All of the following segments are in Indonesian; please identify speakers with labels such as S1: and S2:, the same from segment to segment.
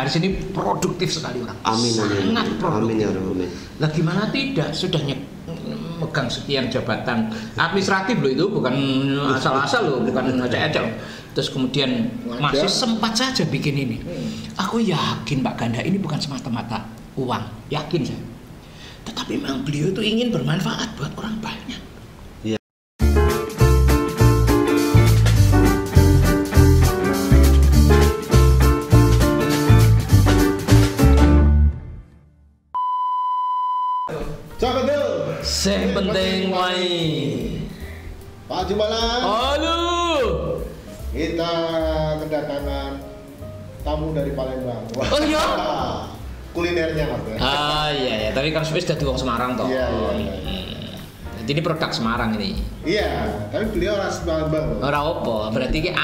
S1: Haris ini produktif sekali orang.
S2: Amin,
S1: Sangat produktif.
S2: Amin ya Rabbi.
S1: Lah gimana tidak sudah megang sekian jabatan administratif loh, itu bukan asal-asal loh, bukan acak-acak. Terus kemudian masih sempat saja bikin ini. Aku yakin Pak Ganda ini bukan semata-mata uang, yakin saya. Tetapi memang beliau itu ingin bermanfaat buat orang banyak.
S2: Iya. Sing penting wae.
S3: Pak Jumalan.
S1: Halo.
S3: Kita kedatangan tamu dari Palembang. Wah.
S1: Oh iya.
S3: Kulinernya Mas.
S1: Ah iya ya, tapi kan sudah di wong Semarang toh.
S3: Iya.
S1: Jadi ini produk Semarang ini.
S3: Iya, tapi beliau orang Palembang loh.
S1: Ora apa, berarti ki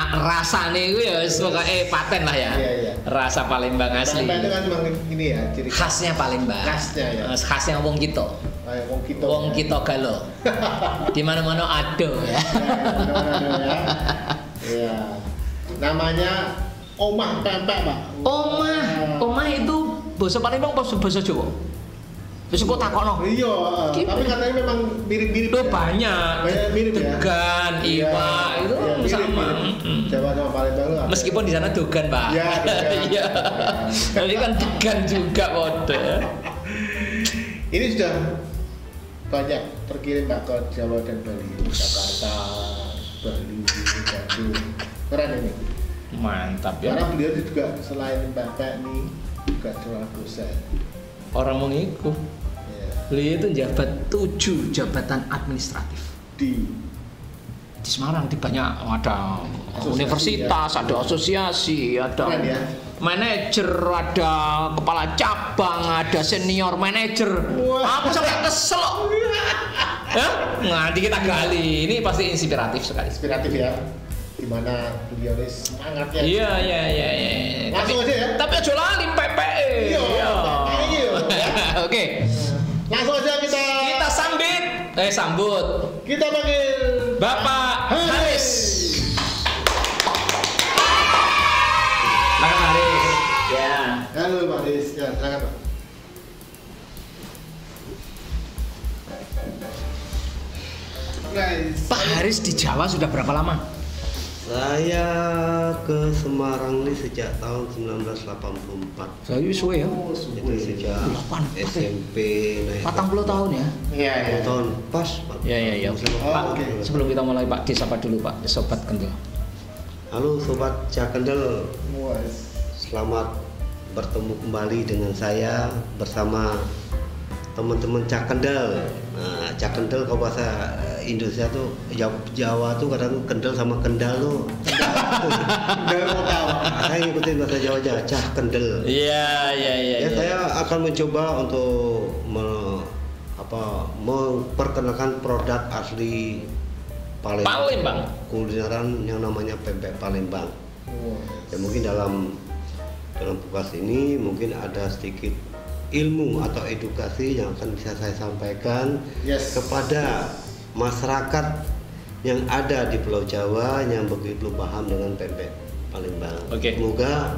S1: rasane iku ya wis pokoke paten lah ya.
S3: Iya.
S1: Rasa Palembang asli.
S3: Palembang itu kan memang ini ya, ciri
S1: Khasnya Palembang.
S3: Khasnya ya.
S1: Khasnya wong kita.
S3: Kayak wong kita.
S1: Wong kita galo. Di mana-mana ada ya.
S3: Iya. Namanya omah pempek, Pak.
S1: Omah itu bahasa Palembang apa bahasa Jawa? Wis kok takokno.
S3: Iya, tapi katanya memang mirip-mirip.
S1: Itu banyak.
S3: Banyak mirip ya.
S1: Degan, iwa, itu sama.
S3: Jawa sama Palembang itu.
S1: Meskipun di sana dogan, Pak.
S3: Iya, dogan.
S1: Iya. Tapi kan degan juga kode.
S3: Ini sudah banyak terkirim Pak ke Jawa dan Bali, Jakarta, Bali, Bandung. Keren ini.
S1: Mantap ya.
S3: Karena beliau juga selain pempek nih juga jual dosen.
S1: Orang mengiku.
S3: Ya.
S1: Beliau itu jabat 7 jabatan administratif
S3: Di
S1: Semarang. Di banyak ada
S3: Asosiasi,
S1: universitas,
S3: ya.
S1: ada asosiasi, ada
S3: Keren ya.
S1: manajer, ada kepala cabang, ada senior manajer.
S3: Wah.
S1: Aku sampai kesel. Ya? Nanti kita gali. Ini pasti inspiratif sekali.
S3: inspiratif ya. Gimana beliau ini semangatnya.
S1: Iya.
S3: Langsung aja ya.
S1: Tapi aja lali pepek.
S3: Iya. Iya.
S1: Oke.
S3: Langsung aja kita
S1: sambut.
S3: Kita panggil
S1: Bapak Haris. Bapak Haris. Ya.
S3: Halo Pak Haris, ya silakan Pak. Guys.
S1: Pak Haris di Jawa sudah berapa lama?
S2: Saya ke Semarang ini sejak tahun 1984.
S1: Saya suwe ya.
S2: Itu sejak
S1: 84 ya?
S2: SMP naik
S1: 40 tahun ya.
S3: Iya, iya.
S2: tahun pas Pak.
S1: Ya.
S3: Oh,
S1: Pak,
S3: oke.
S1: sebelum kita mulai Pak, disapa dulu Pak, Sobat Kendel.
S2: Halo Sobat Cak Kendel,
S3: Muas.
S2: selamat bertemu kembali dengan saya bersama teman-teman Cak Kendel. Nah, Cak Kendel kalau bahasa Indonesia tuh Jawa tuh kadang kendel sama kendal tuh.
S3: Kendal lokal.
S2: Saya ngikutin bahasa Jawa aja, Cak Kendel.
S1: Iya.
S2: Ya, saya akan mencoba untuk memperkenalkan produk asli
S1: Palembang.
S2: Kulineran yang namanya pempek Palembang. Ya mungkin dalam podcast ini mungkin ada sedikit ilmu atau edukasi yang akan bisa saya sampaikan kepada masyarakat yang ada di Pulau Jawa yang begitu paham dengan pempek Palembang.
S1: Oke.
S2: Semoga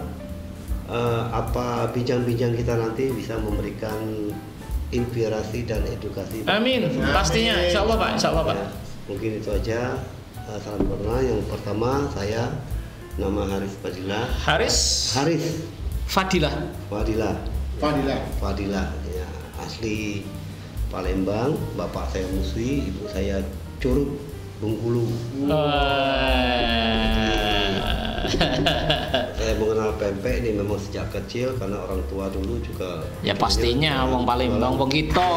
S2: bincang-bincang kita nanti bisa memberikan inspirasi dan edukasi.
S1: Amin. Pastinya, insya Allah Pak.
S2: Ya, mungkin itu aja. Salam kenal. Yang pertama saya nama Haris Fadilah.
S1: Haris Fadilah.
S2: Fadilah ya, asli Palembang. Bapak saya Musi, ibu saya Curug Bengkulu. Saya mengenal pempek ini memang sejak kecil karena orang tua dulu juga.
S1: Ya pastinya wong Palembang wong kita.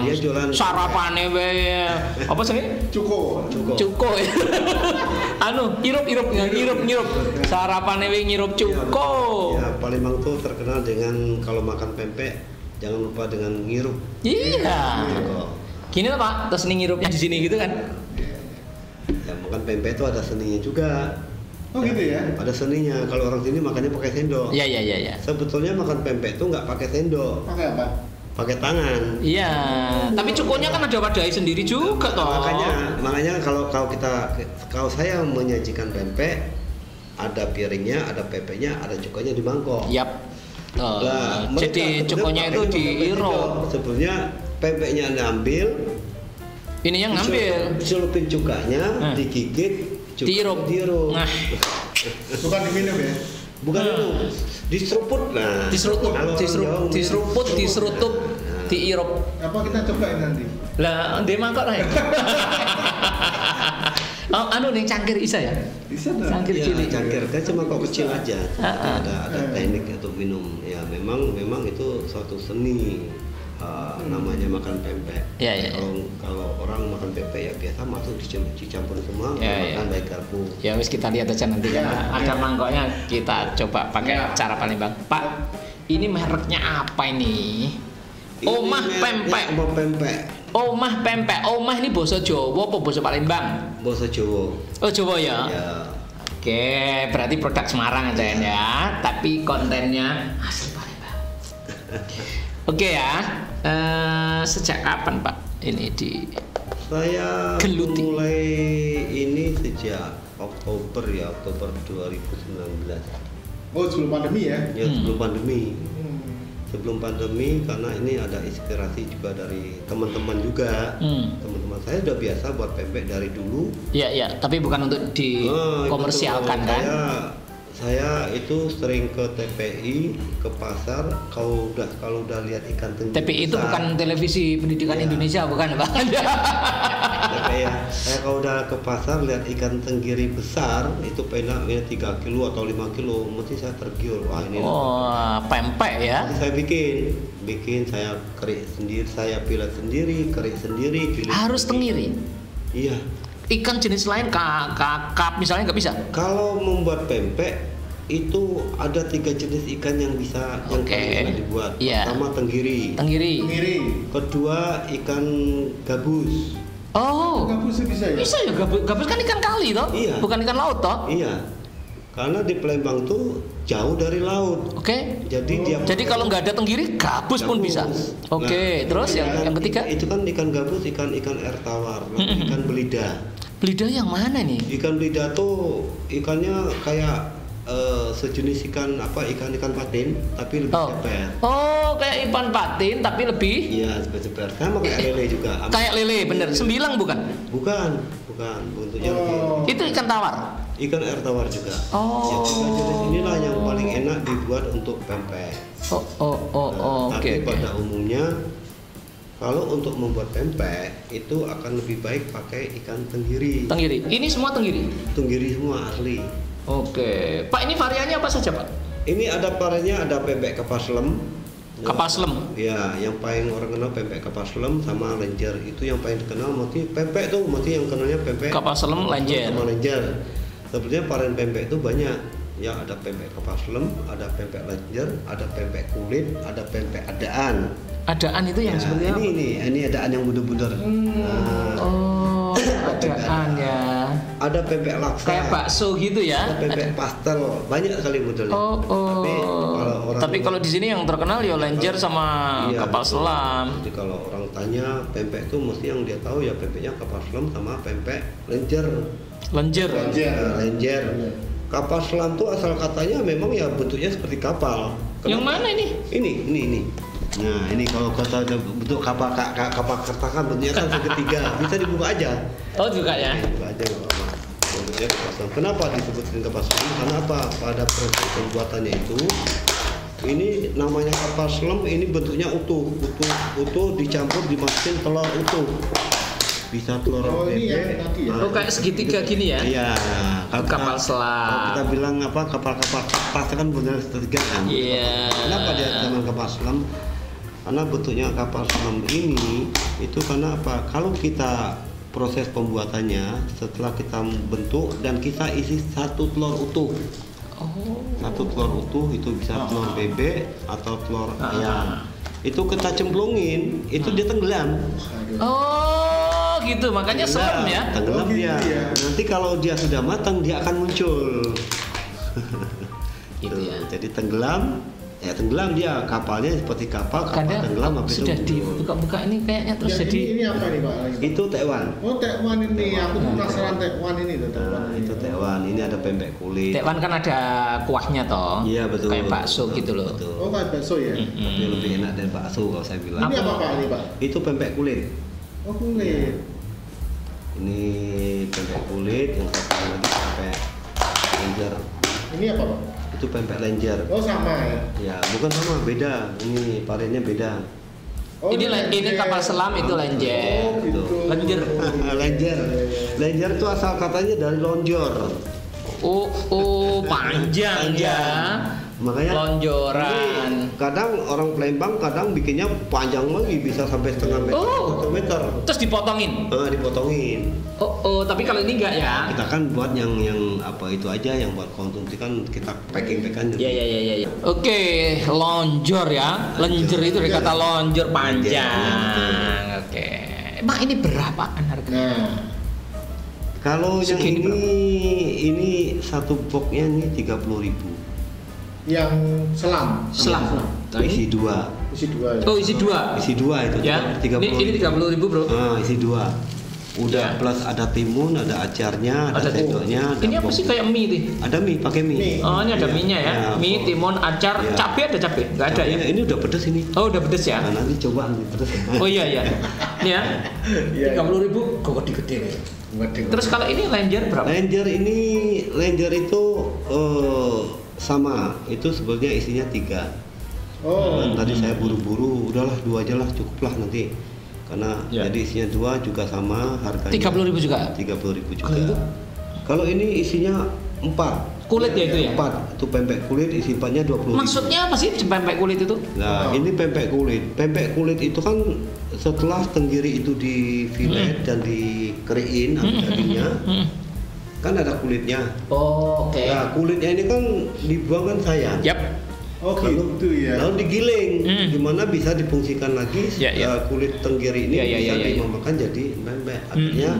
S2: Dia jualan
S1: sarapane wae. Apa sih?
S3: Cuko.
S1: Cuko. Ngirup. Sarapane wae ngirup cuko.
S2: Ya, Palembang tuh terkenal dengan kalau makan pempek jangan lupa dengan ngirup.
S1: Iya. Gini lah Pak, terus ngirupnya di sini gitu kan?
S2: Ya, makan pempek itu ada seninya juga.
S3: Oh gitu ya?
S2: Ada seninya. Kalau orang sini makannya pakai sendok.
S1: Iya.
S2: Sebetulnya makan pempek itu nggak pakai sendok,
S3: Pakai apa?
S2: pakai tangan.
S1: Iya, tapi cukonya kan ada wadahnya sendiri juga toh.
S2: Makanya kalau saya menyajikan pempek, ada piringnya, ada pempeknya, ada cukanya di mangkok.
S1: Yap.
S2: Nah,
S1: Jadi cukonya itu diirup.
S2: Sebenarnya pempeknya diambil,
S1: Ini yang ngambil.
S2: dicelupin cukanya, digigit,
S1: Diirup. Nah,
S3: Bukan diminum ya?
S2: bukan itu, diseruput. Nah,
S1: diseruput,
S2: kalau orang Jawa
S1: diseruput,
S2: mungkin
S1: diserutup, diirup.
S3: Apa kita cobain nanti?
S1: Lah, dia mangkok lah ya. Oh, anu nih cangkir isa ya?
S3: Bisa dong.
S1: Cangkir
S2: ya,
S1: cilik.
S2: cangkir kan cuma kok kecil aja.
S1: Ah.
S2: Ada teknik untuk minum. Ya memang itu suatu seni. Namanya makan pempek.
S1: Ya.
S2: Kalau orang makan pempek ya biasa masuk dicampur semua,
S1: Ya.
S2: makan baik garpu.
S1: Ya wis kita lihat aja nanti
S3: Ya,
S1: karena ada mangkoknya kita coba pakai cara Palembang. Pak, ini mereknya apa ini? Omah
S2: Ini
S1: pempek.
S2: Omah pempek.
S1: Omah pempek. Omah ini bahasa Jawa apa bahasa Palembang?
S2: Bahasa Jawa.
S1: Oh Jawa ya.
S2: Ya.
S1: Oke, berarti produk Semarang aja ya, tapi kontennya asli Palembang. Oke ya. Sejak kapan Pak ini di
S2: Saya
S1: Geluti.
S2: mulai ini sejak Oktober 2019.
S3: Oh, sebelum pandemi ya?
S2: Ya sebelum pandemi.
S3: Hmm.
S2: Sebelum pandemi karena ini ada inspirasi juga dari teman-teman juga. Teman-teman saya udah biasa buat pempek dari dulu.
S1: Ya, tapi bukan untuk dikomersialkan
S2: betul.
S1: kan?
S2: Saya itu sering ke TPI, ke pasar. Kalau udah lihat ikan tenggiri
S1: TPI itu
S2: besar,
S1: bukan televisi pendidikan
S2: Iya.
S1: Indonesia bukan Pak?
S2: TPI ya. Saya kalau udah ke pasar lihat ikan tenggiri besar itu penaknya 3 kilo atau 5 kilo, mesti saya tergiur. Wah ini.
S1: Oh, pempek ya?
S2: Jadi saya bikin saya kerik sendiri, saya pilih sendiri, kerik sendiri, pilih.
S1: Harus tengiri.
S2: Iya.
S1: Ikan jenis lain kakap misalnya nggak bisa?
S2: Kalau membuat pempek itu ada 3 jenis ikan yang bisa yang
S1: Oke.
S2: paling enak dibuat.
S1: Iya.
S2: Pertama tenggiri,
S1: Tenggiri.
S3: Tenggiri.
S2: kedua ikan gabus.
S1: Oh,
S3: Gabus bisa ya?
S1: bisa ya gabus kan ikan kali toh?
S2: Iya.
S1: Bukan ikan laut toh?
S2: Iya. Karena di Palembang tuh jauh dari laut.
S1: Oke.
S2: Jadi
S1: Jadi kalau nggak ada tenggiri, gabus pun bisa. Oke,
S2: Nah,
S1: terus yang ketiga?
S2: itu kan ikan gabus, ikan air tawar, ikan belida.
S1: Belida yang mana nih?
S2: Ikan belida tuh ikannya kayak sejenis ikan patin tapi lebih
S1: Oh.
S2: ceper.
S1: Oh, kayak ikan patin tapi lebih
S2: Iya, ceper. Sama kayak lele juga.
S1: kayak lele, bener. Sembilang bukan?
S2: Bukan. Bentuknya lebih.
S1: Itu ikan tawar.
S2: Ikan air tawar juga.
S1: Oh.
S2: Ya, tiga jenis inilah yang paling enak dibuat untuk pempek.
S1: Oh,
S2: Tapi
S1: oke.
S2: pada umumnya kalau untuk membuat pempek itu akan lebih baik pakai ikan tenggiri.
S1: Tenggiri. Ini semua tenggiri.
S2: Tenggiri semua asli.
S1: Oke. Pak, ini variannya apa saja, Pak?
S2: Ini ada variannya, ada pempek kapas lem.
S1: Kapas lem.
S2: Ya, yang paling orang kenal pempek kapas lem sama lenjer. Itu yang paling dikenal mesti pempek tuh, mesti yang kenalnya pempek
S1: Kapas lem, lenjer.
S2: sama lenjer. Sebenarnya varian pempek itu banyak. Ya, ada pempek kapas lem, ada pempek lenjer, ada pempek kulit, ada pempek adaan.
S1: Adaan itu yang
S2: Ya,
S1: seperti apa?
S2: ini adaan yang buder-buder. Nah,
S1: Oh, adaan ya.
S2: ada pempek laksa.
S1: Kayak bakso gitu ya.
S2: Ada pempek pastel, banyak sekali modelnya.
S1: Tapi kalau di sini yang terkenal ya lenjer sama
S2: Iya,
S1: kapal
S2: betul.
S1: selam.
S2: Jadi kalau orang tanya pempek itu mesti yang dia tahu ya pempeknya kapal selam sama pempek lenjer.
S1: Lenjer.
S2: Lenjer. Kapal selam tuh asal katanya memang ya bentuknya seperti kapal.
S1: Yang
S2: Kenapa?
S1: mana ini?
S2: Ini. Nah, ini kalau kata bentuk kapal kertas kan bentuknya kan segitiga. Bisa dibuka aja.
S1: Oh juga ya.
S2: Dibuka aja nggak apa-apa. Bentuknya kapal selam. Kenapa disebutin kapal selam? Karena apa? Pada proses pembuatannya itu ini namanya kapal selam, ini bentuknya utuh dicampur dimasukin telur utuh. Bisa telur
S3: ini
S2: bebek.
S3: yang tadi ya?
S1: Oh kayak segitiga gini ya.
S2: Iya.
S1: Kapal selam.
S2: Kalau kita bilang apa kapal-kapal kertas kan benar segitiga kan.
S1: Iya.
S2: Kenapa dia nama kapal selam? Karena bentuknya kapal selam ini itu karena apa? Kalau kita proses pembuatannya setelah kita bentuk dan kita isi satu telur utuh.
S1: Oh.
S2: Satu telur utuh itu bisa telur bebek atau telur ayam. Itu kita cemplungin, itu dia tenggelam.
S1: Oh gitu, makanya selam ya.
S2: Tenggelam
S3: Oh, gitu
S2: dia.
S3: ya.
S2: Nanti kalau dia sudah matang dia akan muncul.
S1: Gitu ya.
S2: Jadi tenggelam, Ya tenggelam dia, kapalnya seperti kapal tenggelam habis
S1: sudah
S2: itu.
S1: dibuka-buka ini kayaknya terus
S3: Ya,
S1: jadi
S3: ini apa nih Pak?
S2: Itu tekwan.
S3: Oh tekwan ini, aku penasaran tekwan ini tuh.
S2: Nah, itu tekwan. Ini ada pempek kulit.
S1: tekwan kan ada kuahnya toh.
S2: Iya betul.
S1: Kayak bakso
S2: Betul,
S1: gitu loh.
S2: Betul.
S3: Oh kayak bakso ya?
S2: Tapi lebih enak dari bakso kalau saya bilang.
S3: Ini apa Pak ini Pak?
S2: Itu pempek kulit.
S3: Oh kulit.
S2: Ini pempek kulit, yang satu lagi pempek lenjer.
S3: Ini apa Pak?
S2: Itu pempek lenjer.
S3: Oh sama ya?
S2: Ya, bukan sama, beda. Ini variannya beda.
S3: Oh,
S1: ini kapal selam itu lenjer.
S3: Oh gitu.
S1: Lenjer.
S2: Lenjer. Lenjer itu asal katanya dari lonjor.
S1: Oh, panjang ya.
S2: Makanya
S1: Lonjoran.
S2: ini kadang orang Palembang kadang bikinnya panjang lagi, bisa sampai setengah meter,
S1: Oh.
S2: 1 meter.
S1: Terus dipotongin.
S2: Dipotongin.
S1: Oh, tapi kalau ini enggak ya?
S2: Kita kan buat yang apa itu aja, yang buat konsumsi kan kita packing-packan.
S1: Ya. Oke, lonjor ya. Lenjer itu dari kata lonjor panjang. Oke. Mak ini berapaan harganya?
S3: Nah,
S2: Kalau yang
S1: Segini
S2: ini satu boxnya ini 30.000.
S3: yang selam.
S1: Selam.
S2: Isi 2.
S3: Isi 2 ya.
S1: Oh, isi 2.
S2: Isi 2 itu
S1: Ya.
S2: 30.000.
S1: Ini 30.000, Bro.
S2: Isi 2. Udah
S1: Ya.
S2: plus ada timun, ada acarnya, ada sendoknya, ada
S1: Ini apa sih
S2: boxnya.
S1: kayak mie nih?
S2: Ada mie, pakai mie.
S3: Mie.
S1: Oh, ini ada
S2: Iya.
S1: mie-nya ya.
S2: Ya,
S1: Mie,
S2: kok.
S1: timun, acar,
S2: Ya.
S1: cabai ada cabai? Enggak ada ya?
S2: Ini udah pedes ini.
S1: Oh, udah pedes ya?
S2: Nah, nanti coba nanti pedes.
S1: Oh iya. Ini ya.
S3: Iya.
S1: 30.000 kok gede-gede.
S3: Waduh.
S1: Terus kalau ini lenjer berapa?
S2: Lenjer itu sama, itu sebenarnya isinya 3.
S3: Oh.
S2: Dan tadi saya buru-buru, udahlah 2 aja lah, cukup lah nanti. Karena
S1: Ya.
S2: jadi isinya 2 juga sama harganya.
S1: 30.000 juga.
S2: 30.000 juga.
S1: Kalau itu?
S2: Kalau ini isinya 4.
S1: Kulit ya itu ya?
S2: 4. Itu pempek kulit isi 4-nya 20.000.
S1: Maksudnya apa sih pempek kulit itu?
S2: Nah, ini pempek kulit. Pempek kulit itu kan setelah tenggiri itu di fillet dan dikeriin dagingnya, kan ada kulitnya.
S1: Oh, oke.
S2: Nah, kulitnya ini kan dibuang kan saya.
S1: Yap.
S3: Oh gitu ya.
S2: Lalu digiling, dimana bisa difungsikan lagi
S1: Ya, ya.
S2: kulit tenggiri ini
S1: Ya, ya,
S2: bisa
S1: ya, ya.
S2: dimakan jadi pempek. Artinya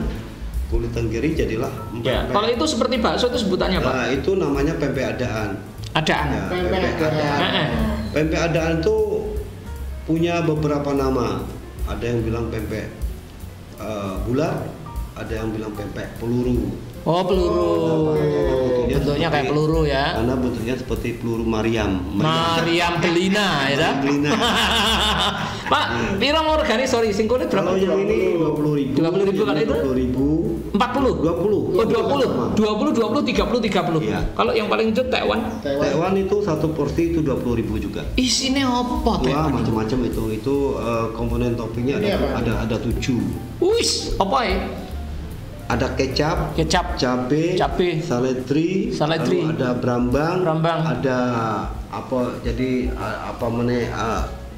S2: kulit tenggiri jadilah
S1: Ya.
S2: pempek.
S1: Kalau itu seperti bakso itu sebutannya apa?
S2: Nah, itu namanya pempek adaan.
S1: Adaan.
S2: Ya,
S3: Pempek adaan.
S2: Pempek adaan itu punya beberapa nama. Ada yang bilang pempek bulat, ada yang bilang pempek peluru.
S1: Oh, peluru. Bentuknya kayak peluru ya.
S2: Karena bentuknya seperti peluru Mariam.
S1: Meriam Belina ya dah.
S2: Belina.
S1: Pak, piro mau regane sorry sing kulit berapa?
S2: Kalau yang ini 20.000.
S1: 20.000 kalau itu?
S2: 20.000.
S1: 40.
S2: 20.
S1: Oh, 20. 20 30.
S2: Iya.
S1: Kalau yang paling itu Taiwan,
S2: Taiwan itu satu porsi itu 20.000 juga.
S1: isinya apa
S2: Wah,
S1: Taiwan?
S2: macam-macam itu. Itu komponen toppingnya
S3: Ini apa?
S2: ada 7.
S1: Wis, apa ya?
S2: Ada kecap,
S1: Kecap,
S2: cabe, saledri,
S1: Saledri.
S2: lalu ada brambang, ada apa? Jadi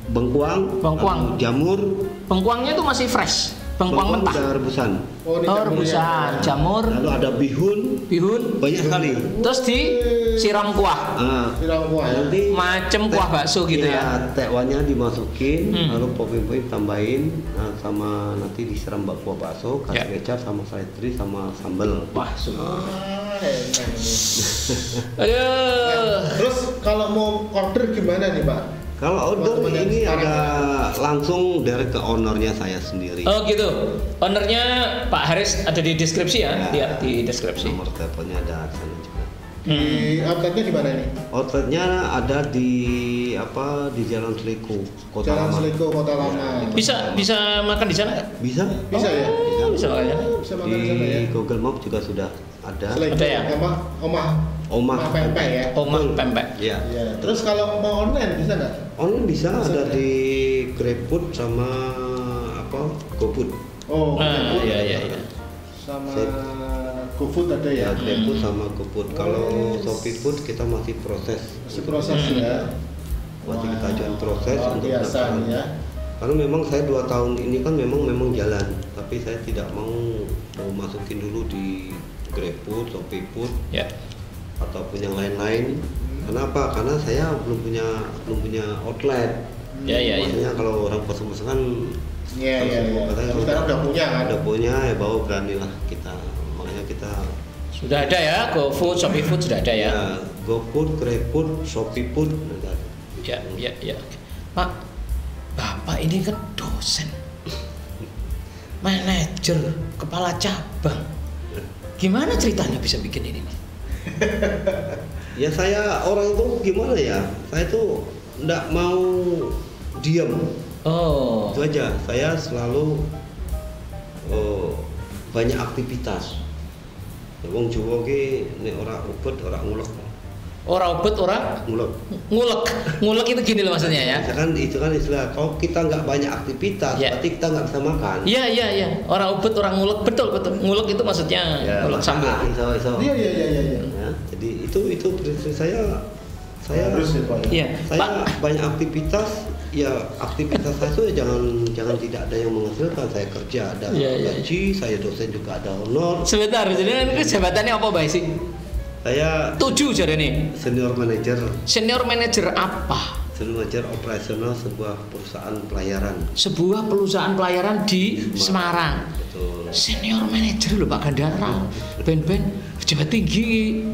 S2: bengkuang,
S1: Bengkuang.
S2: lalu jamur,
S1: bengkuangnya itu masih fresh. Bengkuang mentah.
S2: udah rebusan.
S3: Oh, ini
S1: Oh,
S3: jamurnya.
S1: rebusan, jamur,
S2: Lalu ada bihun,
S1: bihun,
S2: banyak sekali.
S1: terus disiram kuah.
S3: Siram kuah ya.
S2: Nanti
S1: Macem kuah bakso gitu ya.
S2: tekwannya dimasukin, lalu popping tambahin, sama nanti disiram kuah bakso, kasih
S1: Ya.
S2: kecap sama saledri sama sambal.
S1: Wah, semua.
S3: Ah, enak ini.
S1: Aduh.
S3: Terus kalau mau order gimana nih Pak?
S2: Kalau order
S3: Teman-teman
S2: ini
S3: yang
S2: ada langsung dari ke ownernya saya sendiri.
S1: Oh gitu. Ownernya Pak Haris ada di deskripsi ya? Lihat di deskripsi.
S2: Nomor teleponnya ada di sana juga.
S3: Di outletnya di mana nih?
S2: Outletnya ada di di Jalan Seliku, Kota
S3: Jalan
S2: Lama.
S3: Seliku Kota Lama.
S1: Bisa makan di sana?
S2: Bisa?
S3: Bisa ya?
S1: Bisa makan ya?
S3: Bisa makan di sana ya.
S2: Di Google Map juga sudah ada.
S3: Seliku
S1: Ada ya?
S3: Omah pempek ya.
S1: Omah pempek.
S2: Ya.
S3: Iya. Terus kalau mau online bisa nggak?
S2: Online bisa,
S3: Bisa
S2: ada
S3: ya?
S2: di GrabFood sama GoFood.
S3: Oh,
S1: Nah,
S3: GoFood.
S1: iya.
S3: Sama
S2: Sip.
S3: GoFood ada
S2: Ya,
S3: ya.
S2: GrabFood sama GoFood. Kalau
S3: Oh.
S2: Shopee Food kita masih proses.
S3: Masih proses ya.
S2: Masih kita
S3: Wah,
S2: jalan proses
S3: luar
S2: untuk
S3: biasa
S2: mendapatkan.
S3: nih ya.
S2: Karena memang saya 2 tahun ini kan memang jalan, tapi saya tidak mau masukin dulu di GrabFood, Shopee Food
S1: Ya.
S2: ataupun yang lain-lain. Kenapa? Karena saya belum punya outlet.
S1: Ya.
S2: Maksudnya kalau orang pesen kan
S3: Iya.
S2: katanya
S3: Sekarang udah punya kan?
S2: udah punya ya bawa beranilah kita. Makanya kita
S1: Sudah ada ya, GoFood, Shopee Food sudah ada ya.
S2: GoFood, GrabFood, Shopee Food.
S1: ya. Pak, Bapak ini kan dosen, manajer, kepala cabang. Gimana ceritanya bisa bikin ini?
S2: Ya saya orang itu gimana ya? Saya tuh nggak mau diam.
S1: Oh.
S2: Itu aja. Saya selalu banyak aktivitas. Wong Jawa ki nek ora ubet ora ngulek.
S1: Ora ubet ora
S2: Ngulek.
S1: Ngulek itu gini loh maksudnya ya.
S2: Itu kan istilah. Kalau kita nggak banyak aktivitas,
S1: Ya.
S2: berarti kita nggak bisa makan.
S1: Iya. Ora ubet ora ngulek, betul. Ngulek itu maksudnya ngulek sambal.
S2: Iso.
S3: Iya.
S2: Ya, jadi itu prinsip saya
S3: Harus ya, Pak.
S1: Iya,
S2: saya
S1: Pak.
S2: banyak aktivitas. Ya aktivitas saya itu jangan tidak ada yang menghasilkan. Saya kerja ada
S1: Iya.
S2: gaji, saya dosen juga ada honor.
S1: Sebentar, jadi itu jabatannya apa, Mbak sih?
S2: Saya
S1: 7 jadi nih.
S2: senior manager
S1: Senior manager apa?
S2: senior manager operasional sebuah perusahaan pelayaran.
S1: Sebuah perusahaan pelayaran di Semarang.
S2: Betul.
S1: Senior manager loh Pak Gandara. Ben pejabat tinggi.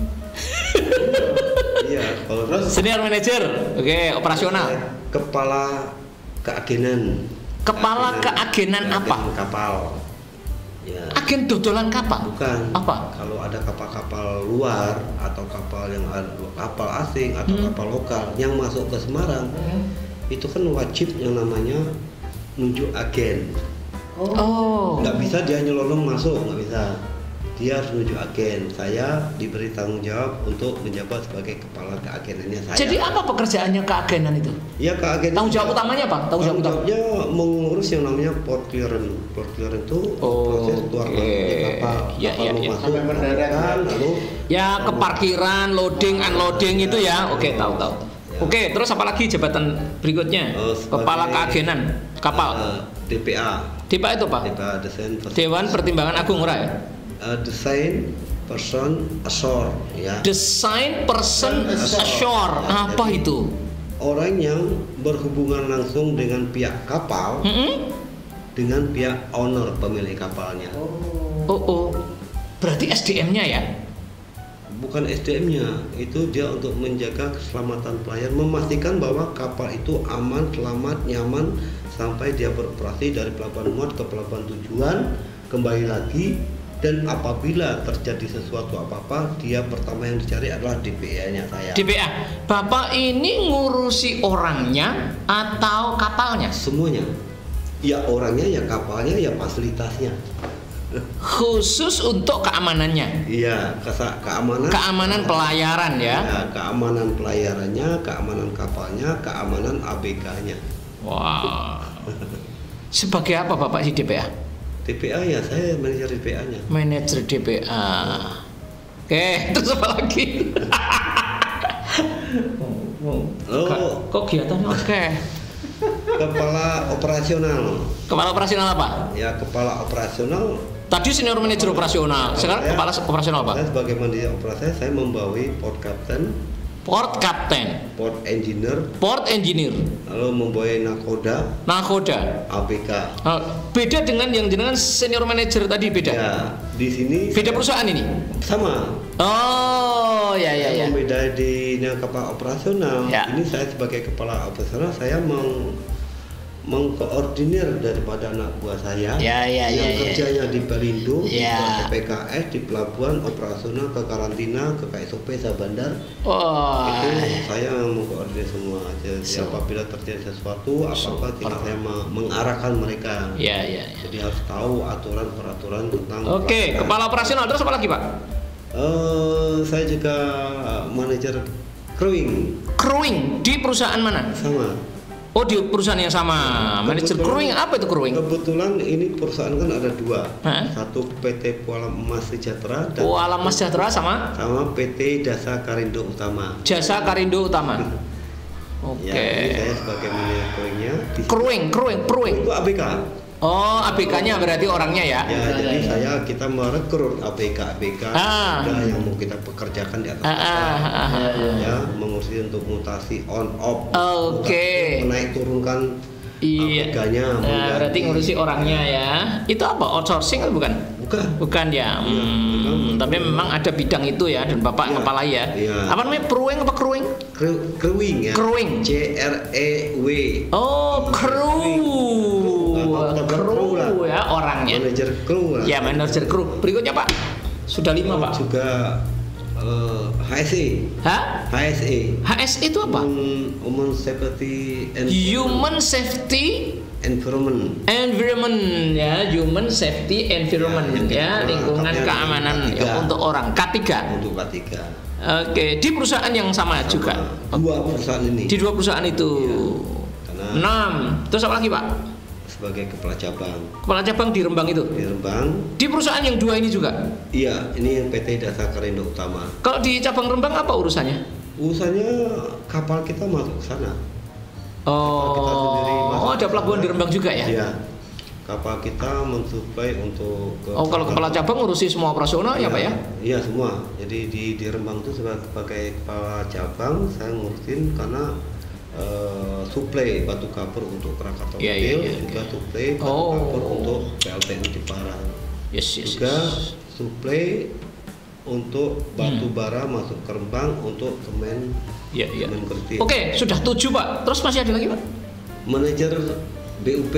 S2: Iya, kalau terus
S1: Senior manager. Oke, operasional.
S2: kepala keagenan.
S1: Kepala keagenan apa?
S2: Kapal. Ya.
S1: Agen dodolan kapal.
S2: Bukan.
S1: Apa?
S2: Kalau ada kapal-kapal luar atau kapal yang kapal asing atau kapal lokal yang masuk ke Semarang, itu kan wajib yang namanya nunjuk agen.
S1: Oh.
S2: Nggak bisa dia nyelonong masuk, nggak bisa. Dia harus nunjuk agen. Saya diberi tanggung jawab untuk menjabat sebagai kepala keagenannya saya.
S1: Jadi apa pekerjaannya keagenan itu?
S2: Ya keagenan.
S1: Tanggung jawab utamanya apa? Tanggung jawab
S2: Tanggung jawabnya mengurus yang namanya port clearance. Port clearance itu proses keluar masuknya kapal.
S1: Ya,
S2: Kapal
S1: ya,
S2: mau
S1: ya.
S2: masuk,
S3: Sampai mendarat.
S2: lalu
S1: Ya ke parkiran, loading, unloading itu ya. Oke, tahu. Oke, terus apa lagi jabatan berikutnya?
S2: Sebagai,
S1: Kepala keagenan kapal.
S2: DPA.
S1: DPA itu apa?
S2: DPA
S1: Dewan Pertimbangan Agung ora ya?
S2: Design Person Ashore ya.
S1: Design Person Ashore. Apa itu?
S2: Orang yang berhubungan langsung dengan pihak kapal, dengan pihak owner pemilik kapalnya.
S1: Oh. Berarti SDM-nya ya?
S2: Bukan SDM-nya, itu dia untuk menjaga keselamatan pelayan, memastikan bahwa kapal itu aman, selamat, nyaman sampai dia beroperasi dari pelabuhan muat ke pelabuhan tujuan, kembali lagi. Dan apabila terjadi sesuatu apa-apa, dia pertama yang dicari adalah DPA-nya saya.
S1: DPA. Bapak ini ngurusi orangnya atau kapalnya?
S2: Semuanya. Ya orangnya, ya kapalnya, ya fasilitasnya.
S1: Khusus untuk keamanannya.
S2: Iya, keamanan.
S1: Keamanan pelayaran ya.
S2: Ya, keamanan pelayarannya, keamanan kapalnya, keamanan ABK-nya.
S1: Wah. Sebagai apa Bapak di DPA?
S2: DPA ya, saya manajer DPA-nya.
S1: Manajer DPA. Oke, terus apa lagi? Kok kegiatannya oke?
S2: Kepala operasional.
S1: Kepala operasional apa?
S2: Ya, kepala operasional.
S1: Tadi senior manajer operasional, sekarang kepala operasional apa?
S2: Saya sebagai manajer operasi, saya membawahi port captain,
S1: Port Captain,
S2: port engineer,
S1: Port Engineer,
S2: lalu membawahi
S1: Nakoda.
S2: ABK.
S1: Beda dengan yang jenengan senior manager tadi beda.
S2: Ya, di sini
S1: Beda perusahaan ini.
S2: sama.
S1: Oh, ya.
S2: Beda di kepala operasional.
S1: Ya.
S2: Ini saya sebagai kepala operasional, saya mengkoordinir daripada anak buah saya yang kerjanya di Pelindo, di PKS, di pelabuhan, operasional, ke karantina, ke KSOP, Sabandar. Itu saya mengkoordinir semua. Jadi apabila terjadi sesuatu, apa-apa tinggal saya mengarahkan mereka. Jadi harus tahu aturan-peraturan tentang.
S1: Oke, kepala operasional terus apa lagi Pak?
S2: Saya juga manajer crewing.
S1: Crewing di perusahaan mana?
S2: Sama.
S1: Oh, di perusahaan yang sama. Manajer crewing apa itu crewing?
S2: Kebetulan ini perusahaan kan ada dua. Satu PT Pualam Emas Sejahtera dan
S1: Pualam Emas Sejahtera sama
S2: PT Jasa Karindo Utama.
S1: Jasa Karindo Utama. Oke.
S2: Ya, saya sebagai manajer crewing.
S1: Crewing.
S2: Itu ABK.
S1: Oh, ABK-nya berarti orangnya ya?
S2: Ya, jadi kita merekrut ABK yang mau kita pekerjakan di atas kapal. Ya, mengurusi untuk mutasi on off.
S1: Oke.
S2: Menaik turunkan ABK-nya.
S1: Berarti ngurusi orangnya ya. Itu apa? Outsourcing atau bukan?
S2: Bukan.
S1: Bukan ya. tapi memang ada bidang itu ya dan Bapak ngepalai ya.
S2: Iya.
S1: Apa namanya? Pruing apa Kruing?
S2: Crewing ya.
S1: Crewing.
S2: CREW.
S1: Oh, kru ya orangnya.
S2: Manajer kru lah.
S1: Ya, manajer kru. Berikutnya Pak. Sudah 5 Pak.
S2: Juga HSE.
S1: Hah?
S2: HSE.
S1: HSE itu apa?
S2: Human Safety and
S1: Human Safety
S2: Environment.
S1: ya, Human Safety Environment ya, lingkungan keamanan ya, untuk orang K3.
S2: Untuk K3.
S1: Oke, di perusahaan yang sama juga.
S2: Dua perusahaan ini.
S1: Di 2 perusahaan itu.
S2: Karena
S1: 6. Terus apa lagi, Pak?
S2: sebagai kepala cabang.
S1: Kepala cabang di Rembang itu.
S2: Di Rembang.
S1: Di perusahaan yang 2 ini juga.
S2: Iya, ini yang PT Dasar Karindo Utama.
S1: Kalau di cabang Rembang apa urusannya?
S2: Urusannya kapal kita masuk ke sana.
S1: Oh, ada pelabuhan di Rembang juga ya?
S2: Iya. Kapal kita mensuplai untuk
S1: kalau kepala cabang ngurusi semua operasional ya, Pak ya?
S2: Iya, semua. Jadi di Rembang itu sebagai kepala cabang saya ngurusin karena suplai batu kapur untuk Krakatau Hotel, juga suplai batu kapur untuk PLTU Jepara. Juga suplai untuk batu bara masuk ke Rembang untuk Kemen.
S1: Oke, sudah 7 Pak. Terus masih ada lagi Pak?
S2: Manajer BUP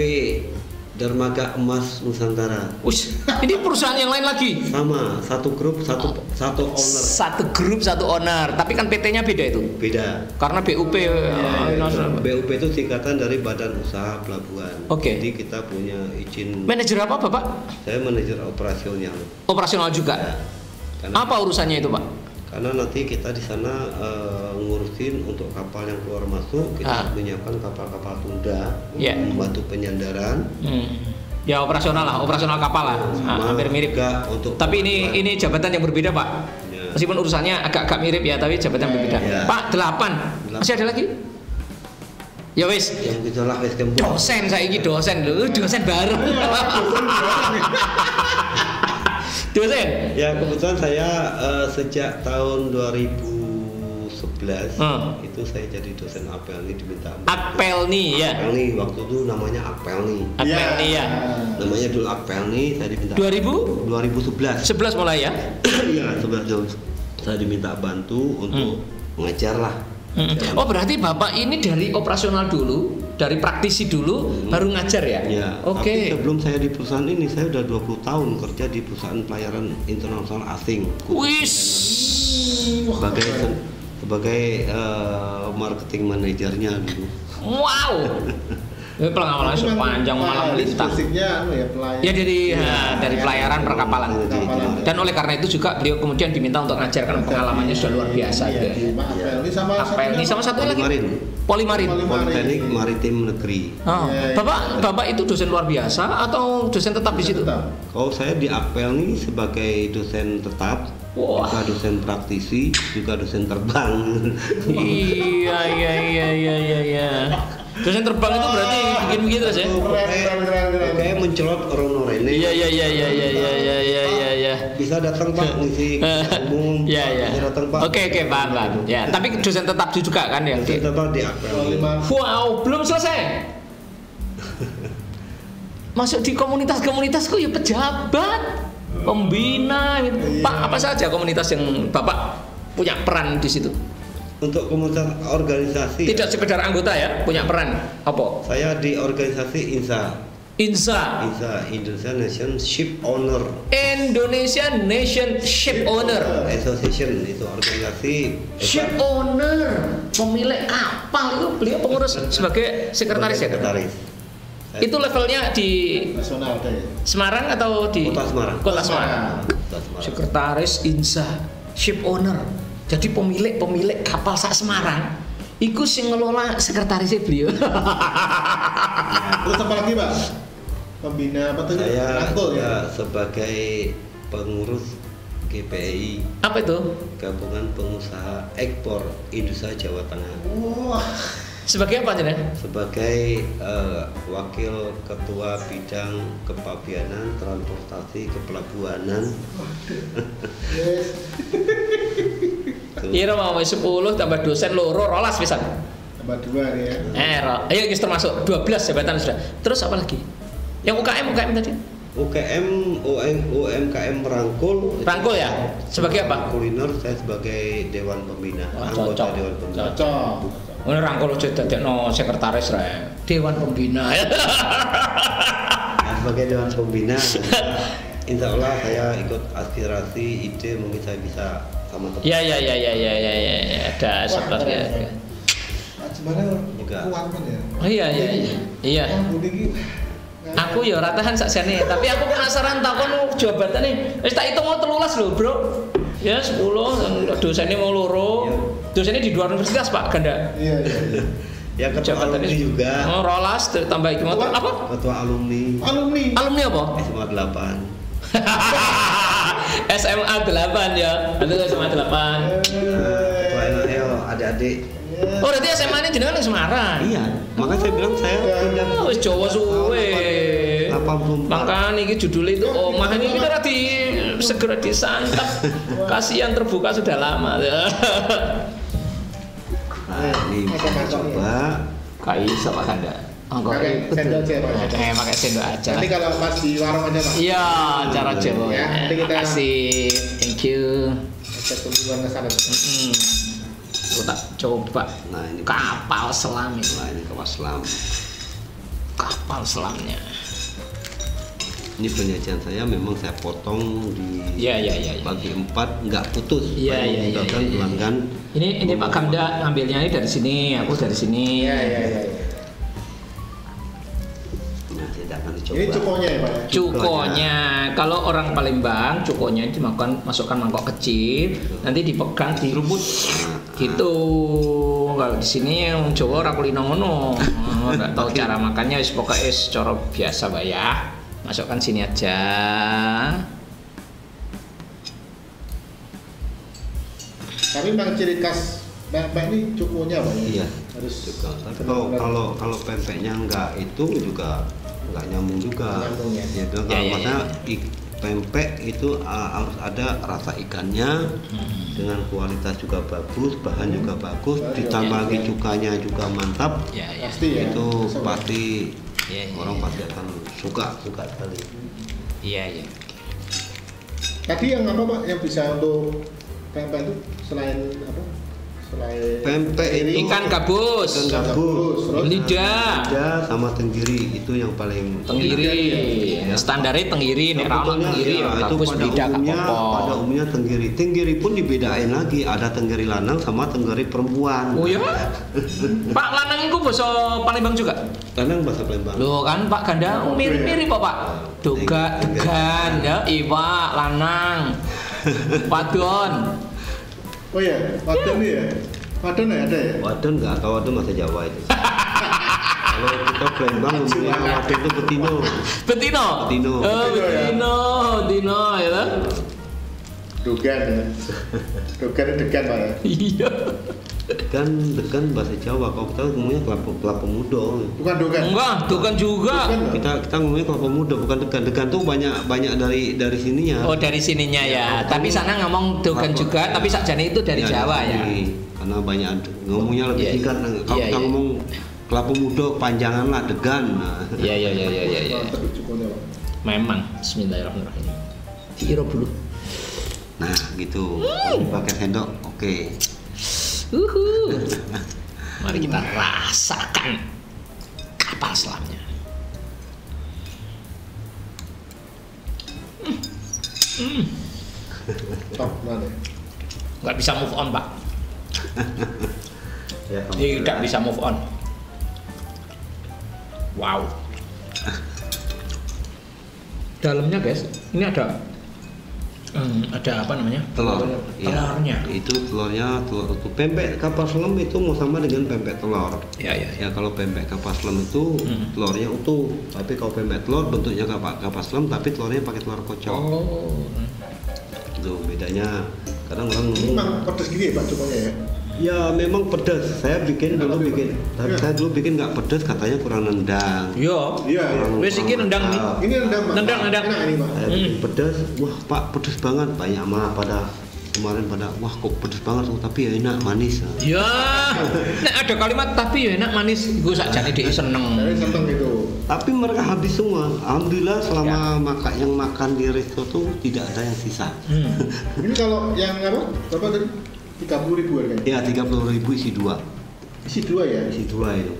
S2: Dermaga Emas Nusantara.
S1: Ini perusahaan yang lain lagi?
S2: Sama, satu grup, satu owner.
S1: Satu grup, satu owner. Tapi kan PT-nya beda itu?
S2: Beda.
S1: Karena BUP.
S2: BUP itu singkatan dari Badan Usaha Pelabuhan.
S1: Oke.
S2: Jadi kita punya izin.
S1: Manajer apa Bapak?
S2: Saya manajer operasional.
S1: Operasional juga.
S2: Ya.
S1: Apa urusannya itu Pak?
S2: Karena nanti kita di sana ngurusin untuk kapal yang keluar masuk, kita menyiapkan kapal-kapal tunda, membantu penyandaran.
S1: Ya operasional lah, operasional kapal lah, hampir mirip. Tapi ini jabatan yang berbeda Pak. Ya. Meskipun urusannya agak mirip ya, tapi jabatan berbeda. Ya. Pak 8, masih ada lagi? Ya wis.
S2: Yang kita lah wis
S1: dosen saya ini dosen bareng. Dosen?
S2: Ya kebetulan saya sejak tahun 2011 itu saya jadi dosen Apelni diminta.
S1: Apelni ya.
S2: Apelni waktu itu namanya Apelni.
S1: Apelni ya.
S2: Namanya dulu Apelni, saya diminta.
S1: 2011 mulai ya?
S2: Iya 11 saya diminta bantu untuk mengajar lah.
S1: Oh berarti Bapak ini dari operasional dulu, dari praktisi dulu, baru ngajar ya?
S2: Iya.
S1: Oke.
S2: Tapi sebelum saya di perusahaan ini, saya udah 20 tahun kerja di perusahaan pelayaran internasional asing.
S1: Wis.
S2: Sebagai marketing manajernya dulu.
S1: Wow. Ini pengalaman sepanjang malam melintang. Ya dari pelayaran perkapalan. Dan oleh karena itu juga beliau kemudian diminta untuk ngajar karena pengalamannya sudah luar biasa. Apelni sama satu lagi. Polimarin.
S2: Politeknik Maritim Negeri.
S1: Bapak itu dosen luar biasa atau dosen tetap di situ?
S2: Kalau saya di Apelni sebagai dosen tetap. Juga dosen praktisi, juga dosen terbang.
S1: Iya. Dosen terbang itu berarti bikin begitu terus ya?
S2: Kayak mencelot orang ini.
S1: Iya.
S2: Bisa datang Pak ngisi umum.
S1: Iya.
S2: Datang Pak.
S1: Oke, paham. Ya, tapi dosen tetap juga kan ya?
S2: Dosen tetap di Apelni.
S1: Wow, belum selesai. Masuk di komunitasku ya pejabat. Pembina gitu. Pak, apa saja komunitas yang Bapak punya peran di situ?
S2: Untuk komunitas organisasi.
S1: Tidak sekedar anggota ya, punya peran apa?
S2: Saya di organisasi INSA. Indonesia Nation Ship Owner.
S1: Indonesia Nation Ship Owner
S2: Association itu organisasi.
S1: Ship Owner, pemilik kapal itu beliau pengurus sebagai sekretaris. Itu levelnya di nasional Semarang atau di Kota Semarang. Sekretaris INSA Ship Owner. Jadi pemilik kapal sak Semarang. Iku sing ngelola sekretarisnya beliau.
S3: Terus apa lagi, Pak? Pembina apa tuh?
S2: Saya sebagai pengurus GPI.
S1: Apa itu?
S2: Gabungan Pengusaha Ekspor Industri Jawa Tengah.
S1: Sebagai apa aja?
S2: Sebagai wakil ketua bidang kepabianan, transportasi, kepelabuhanan.
S1: Iya mau 10 tambah dosen loro 12 pisan.
S3: Tambah 2 ya.
S1: Ayo kita termasuk 12 jabatan sudah. Terus apa lagi? Yang UKM tadi?
S2: UMKM Rangkul.
S1: Rangkul ya? Sebagai apa?
S2: Kuliner, saya sebagai Dewan Pembina.
S1: Oh, cocok.
S2: Dewan Pembina.
S3: Cocok.
S1: Ini Rangkul aja dadekno sekretaris ra. Dewan Pembina.
S2: Nah, sebagai Dewan Pembina, insya Allah saya ikut aspirasi, ide mungkin saya bisa sama teman.
S1: Ya. Ada seperti ya.
S3: Gimana
S2: Juga.
S3: kuat kan ya?
S1: Oh iya. Iya.
S3: Yang budi ki.
S1: Aku ya ora tahan sakjane, tapi aku penasaran takon jabatane. Wis tak hitung mau 13 lho, Bro. Ya 10, dosennya mau loro. Dosennya di luar universitas, Pak Ganda.
S3: Iya.
S2: Ya ketua alumni juga.
S1: Oh, rolas tambah iki motor apa?
S2: Ketua alumni.
S1: Alumni apa?
S2: SMA 8.
S1: SMA 8 ya. Itu SMA 8.
S2: Ketua NAL adik-adik.
S1: Oh, berarti SMA ini jenengan di Semarang.
S2: Iya, makanya saya bilang saya pindah.
S1: Oh, wis Jawa suwe.
S2: 84.
S1: Makanya ini judulnya itu omah ini kita segera disantap. Kasihan terbuka sudah lama.
S2: Nah, ini bisa coba.
S1: Kaisa Pak Kanda.
S3: Pakai sendok aja, Pak.
S1: Pakai sendok aja.
S3: Nanti kalau pas di warung aja, Pak.
S1: Iya, cara Jawa.
S3: Ya, nanti kita
S1: kasih. Thank you.
S3: ada kunjungan ke sana.
S1: Aku tak coba.
S2: Nah, ini
S1: Kapal selam itu.
S2: Nah, ini kapal selam.
S1: Kapal selamnya.
S2: Ini penyajian saya memang saya potong di
S1: Iya.
S2: bagi 4 nggak putus.
S1: Iya.
S2: Mudah-mudahan pelanggan.
S1: Ini Pak Kamda ngambilnya ini dari sini, aku dari sini.
S3: Iya.
S2: Nah, saya akan dicoba.
S3: Ini cukonya ya, Pak.
S1: Cukonya, kalau orang Palembang, cukonya dimakan masukkan mangkok kecil, nanti dipegang direbut, gitu. Kalau di sini yang Jawa ora kulino ngono, nggak tahu cara makannya, wis pokoknya wis cara biasa Pak ya. Masukkan sini aja.
S3: Tapi memang ciri khas pempek ini cukonya, Pak.
S2: Iya.
S3: Harus
S2: Juga. Tapi kalau pempeknya nggak itu juga nggak nyambung juga.
S3: Nyambung ya.
S2: Gitu.
S1: Ya,
S2: Kalau
S1: ya,
S2: maksudnya pempek itu harus ada rasa ikannya dengan kualitas juga bagus, bahan juga bagus, ditambah lagi cukanya juga mantap.
S1: Ya.
S3: pasti ya.
S2: Itu pasti
S1: Ya.
S2: orang pasti akan suka sekali.
S1: Iya.
S3: Tadi yang apa, Pak, yang bisa untuk pempek itu selain apa? Selain
S2: Pempek ini
S1: Ikan gabus,
S2: ikan gabus,
S1: lidah,
S2: sama tenggiri itu yang paling
S1: tenggiri, standarnya tenggiri, nek ra ono
S2: Sebetulnya,
S1: tenggiri
S2: ya,
S1: ya
S2: itu
S1: bagus lidah gak
S2: pada
S1: apa-apa.
S2: umumnya tenggiri. Tenggiri pun dibedain lagi, ada tenggiri lanang sama tenggiri perempuan.
S1: Oh ya? Pak lanang itu bahasa Palembang juga?
S2: Lanang bahasa Palembang.
S1: Loh kan Pak Ganda mirip-mirip kok Pak. Doga, degan, ya, iwak, lanang, wadon.
S3: Oh ya, wadon ya. Wadon ya ada ya?
S2: Wadon nggak tahu, wadon bahasa Jawa itu. Kalau kita Palembang ngomongnya wadon itu betino.
S1: Betino?
S2: Betino.
S1: Oh, betino ya lah.
S3: Dogan ya. Dogan degan, Pak ya.
S1: Iya.
S2: Degan bahasa Jawa. Kalau kita ngomongnya kelapa muda.
S3: Bukan dogan.
S1: Enggak, dogan juga.
S3: Dogan,
S2: Kita ngomongnya kelapa muda, bukan degan. Degan tuh banyak dari sininya.
S1: Oh dari sininya ya. Tapi sana ngomong dogan juga, tapi sakjane itu dari
S2: Ya,
S1: Jawa ya.
S2: Karena banyak ngomongnya lebih
S1: Iya.
S2: singkat. Kalau
S1: Iya,
S2: kita
S1: iya.
S2: ngomong kelapa muda panjangan lah degan. Nah.
S1: Iya.
S3: Mantap cukonya, Pak.
S1: Memang. Bismillahirrahmanirrahim. Diiro dulu.
S2: Nah, gitu. Kalau pakai sendok, oke.
S1: Mari kita rasakan kapal selamnya.
S3: Top mana?
S1: Nggak bisa move on Pak.
S2: Ya,
S1: Tidak bisa move on. Wow. Dalamnya guys, ini ada apa namanya?
S2: telur.
S1: Telurnya.
S2: Ya, itu telurnya telur utuh. Pempek kapal selam itu mau sama dengan pempek telur.
S1: Ya.
S2: Ya kalau pempek kapal selam itu telurnya utuh. Tapi kalau pempek telur bentuknya kapal selam tapi telurnya pakai telur kocok.
S1: Oh.
S2: Itu bedanya. Kadang orang
S3: Ini
S2: ngomong,
S3: memang pedes gini ya, Pak, cukonya ya?
S2: ya memang pedas. Saya dulu bikin nggak pedas, katanya kurang nendang.
S1: Yo.
S3: Iya.
S1: Wes iki nendang nih.
S3: Ini rendang, Pak.
S1: Nendang.
S3: Enak ini, Pak.
S2: Saya bikin pedas, wah Pak pedas banget, banyak mah pada kemarin pada wah kok pedes banget tapi ya enak manis.
S1: Ya, nek ada kalimat tapi ya enak manis, gue sakjane dhek seneng.
S3: Dari seneng gitu.
S2: Tapi mereka habis semua. Alhamdulillah selama yang makan di resto tuh tidak ada yang sisa.
S3: Ini kalau yang apa? Berapa tadi? 30.000 harganya?
S2: Ya 30.000 isi 2.
S3: Isi 2 ya?
S2: Isi 2 itu.